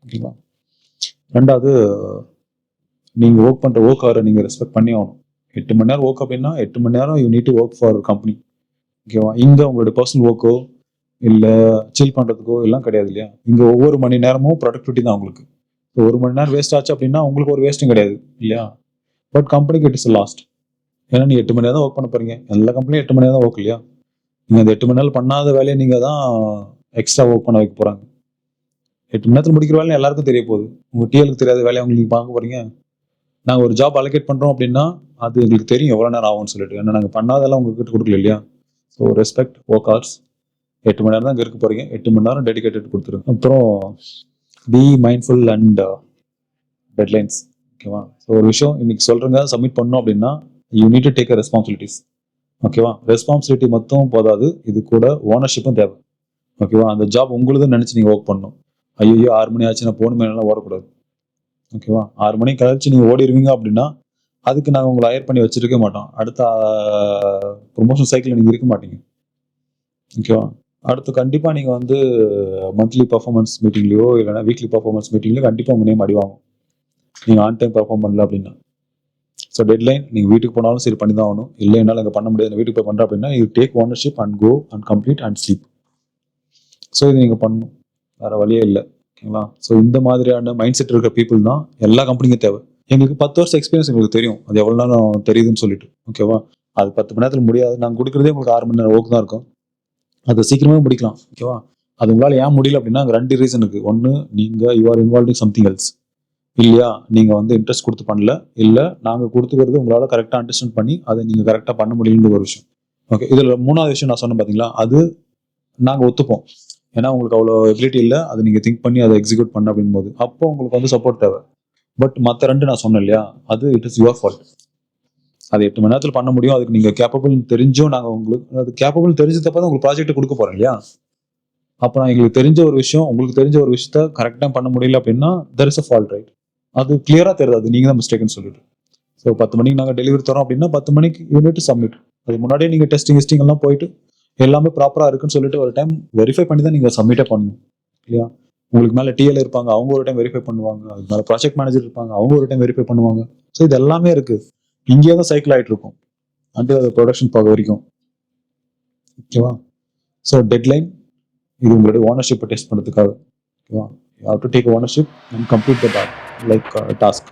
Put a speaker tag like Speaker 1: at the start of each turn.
Speaker 1: ஓகேவா? ரெண்டாவது, நீங்கள் ஒர்க் பண்ணுற ஒர்க் ஹவரை நீங்கள் ரெஸ்பெக்ட் பண்ணி ஆகணும். 8 மணி நேரம் ஒர்க் அப்படின்னா 8 மணி நேரம் you need to work for company. ஓகேவா? இங்கே உங்களோட பர்சனல் ஒர்க்கோ இல்லை சில் பண்ணுறதுக்கோ எல்லாம் கிடையாது இல்லையா? இங்கே ஒவ்வொரு மணி நேரமும் ப்ரொடக்டிவிட்டி தான் உங்களுக்கு. ஸோ 1 மணி நேரம் வேஸ்ட் ஆச்சு அப்படின்னா உங்களுக்கு ஒரு வேஸ்ட்டும் கிடையாது இல்லையா? பட் கம்பெனிக்கு இட் இஸ் லாஸ்ட். ஏன்னா நீங்கள் 8 மணி நேரம் தான் ஒர்க் பண்ண போறீங்க. எல்லா கம்பெனியும் 8 மணி நேரம் தான் ஒர்க் இல்லையா? நீங்கள் அந்த 8 மணி நேரம் பண்ணாத வேலையை நீங்கள் தான் எக்ஸ்ட்ரா ஒர்க் பண்ண வைக்க போகிறாங்க. 8 மணி நேரத்தில் முடிக்கிற வேலை எல்லாருக்கும் தெரிய போகுது. உங்கள் டிஎலுக்கு தெரியாத வேலையை அவங்க நீங்கள் பார்க்க போகிறீங்க. நாங்கள் ஒரு ஜாப் அலோகேட் பண்ணுறோம் அப்படின்னா அது எங்களுக்கு தெரியும் எவ்வளோ நேரம் ஆகும்னு சொல்லிட்டு. ஏன்னா நாங்கள் பண்ணாதெல்லாம் உங்ககிட்ட கொடுக்கல இல்லையா? So respect work hours. 8 மணி நேரம் தான் இங்கே இருக்க போகிறீங்க. 8 மணி நேரம் டெடிகேட்டட் கொடுத்துருங்க. அப்புறம் பி மைண்ட்ஃபுல் அண்ட் டெட்லைன்ஸ். ஓகேவா? ஸோ ஒரு விஷயம் இன்னைக்கு சொல்கிறேங்க, சப்மிட் பண்ணோம் அப்படின்னா you need to take a responsibilities. ஓகேவா? ரெஸ்பான்சிபிலிட்டி மட்டும் போதாது, இது கூட ஓனர்ஷிப்பும் தேவை. ஓகேவா? அந்த ஜாப் உங்களுதுன்னு நினச்சி நீங்கள் ஒர்க் பண்ணணும். ஐயோ 6 மணி ஆச்சு நான் போகணுமே எல்லாம் ஓடக்கூடாது. ஓகேவா? 6 மணி கழிச்சு நீங்கள் ஓடிடுவீங்க அப்படின்னா அதுக்கு நாங்கள் உங்களை ஹையர் பண்ணி வச்சிருக்க மாட்டோம். அடுத்த ப்ரொமோஷன் சைக்கிள் நீங்கள் இருக்க மாட்டீங்க. ஓகேவா? அடுத்து கண்டிப்பாக நீங்கள் வந்து மந்த்லி பர்ஃபார்மன்ஸ் மீட்டிங்லையோ இல்லைனா வீக்லி பர்ஃபார்மன்ஸ் மீட்டிங்லையோ கண்டிப்பாக உங்கள் நேம் அடிவாங்க நீங்கள் ஆன் டைம் பர்ஃபார்ம் பண்ணல அப்படின்னா. ஸோ டெட்லைன் நீங்கள் வீட்டுக்கு போனாலும் சரி பண்ணி தான் ஆகணும். இல்லை என்னால் இங்கே பண்ண முடியாது, வீட்டுக்கு போய் பண்ணுறேன் அப்படின்னா you take ownership and go and complete and sleep. So இது நீங்கள் பண்ணணும், வேறு வழியே இல்லை. ஓகேங்களா? ஸோ இந்த மாதிரியான மைண்ட் செட் இருக்கிற பீப்புள் தான் எல்லா கம்பெனிக்கும் தேவை. எங்களுக்கு 10 வருஷம் எக்ஸ்பீரியன்ஸ் எங்களுக்கு தெரியும், அது எவ்வளோ நேரம் தெரியுதுன்னு சொல்லிட்டு. ஓகேவா? அது 10 மணி நேரத்தில் முடியாது. நாங்கள் கொடுக்குறதே உங்களுக்கு 6 மணி நேரம் ஒர்க் தான் இருக்கும். அது சீக்கிரமே முடிக்கலாம். ஓகேவா? அது உங்களால் ஏன் முடியல அப்படின்னா அங்கே 2 ரீசன் இருக்குது. ஒன்று, நீங்கள் you are involving something else இல்லையா? நீங்கள் வந்து இன்ட்ரெஸ்ட் கொடுத்து பண்ணல, இல்லை நாங்கள் கொடுத்துக்கிறது உங்களால் கரெக்டாக அண்டர்ஸ்டாண்ட் பண்ணி அதை நீங்கள் கரெக்டாக பண்ண முடியுன்ற ஒரு விஷயம். ஓகே, இதில் 3வது விஷயம் நான் சொன்னேன் பார்த்தீங்களா, அது நாங்கள் ஒத்துப்போம். ஏன்னா உங்களுக்கு அவ்வளோ எபிலிட்டி இல்லை, அதை நீங்கள் திங்க் பண்ணி அதை எக்ஸிக்யூட் பண்ண அப்படின் போது அப்போ உங்களுக்கு வந்து சப்போர்ட் தேவை. பட் மற்ற 2 நான் சொன்னேன் இல்லையா, அது இட் இஸ் யுவர் ஃபால்ட். அது 8 மணி நேரத்தில் பண்ண முடியும், அதுக்கு நீங்கள் கேப்பபிள் தெரிஞ்சும் நாங்கள் உங்களுக்கு அது கேப்பபிள் தெரிஞ்சதப்போ தான் உங்களுக்கு ப்ராஜெக்ட் கொடுக்க போகிறோம் இல்லையா? அப்போ நான் எங்களுக்கு தெரிஞ்ச ஒரு விஷயம் உங்களுக்கு தெரிஞ்ச ஒரு விஷயத்த கரெக்டாக பண்ண முடியல அப்படின்னா there is a fault, right? அது கிளியராக தெரியாது, அது நீங்கள் தான் மிஸ்டேக்னு சொல்லிட்டு. ஸோ 10 மணிக்கு நாங்கள் டெலிவரி தரோம் அப்படின்னா 10 மணிக்கு யூனிட் சப்மிட். அது முன்னாடியே நீங்கள் டெஸ்டிங் எல்லாம் போயிட்டு எல்லாமே ப்ராப்பராக இருக்குன்னு சொல்லிட்டு ஒரு டைம் வெரிஃபை பண்ணி தான் நீங்கள் சப்மிட்டே பண்ணணும் இல்லையா? உங்களுக்கு மேலே டிஎல் இருப்பாங்க, அவங்க ஒரு டைம் வெரிஃபை பண்ணுவாங்க. அதுக்கு மேலே ப்ராஜெக்ட் மேனேஜர் இருப்பாங்க, அவங்க ஒரு டைம் வெரிஃபை பண்ணுவாங்க. ஸோ இது எல்லாமே இருக்குது, இங்கேயே தான் சைக்கிள் ஆகிட்டு இருக்கும் அண்ட் அது ப்ரொடக்ஷன் பார்க்க வரைக்கும். ஓகேவா? ஸோ டெட்லைன் இது உங்களுடைய ஓனர்ஷிப்பை டெஸ்ட் பண்ணுறதுக்காக. ஓகேவா? You have to take ownership and complete the task.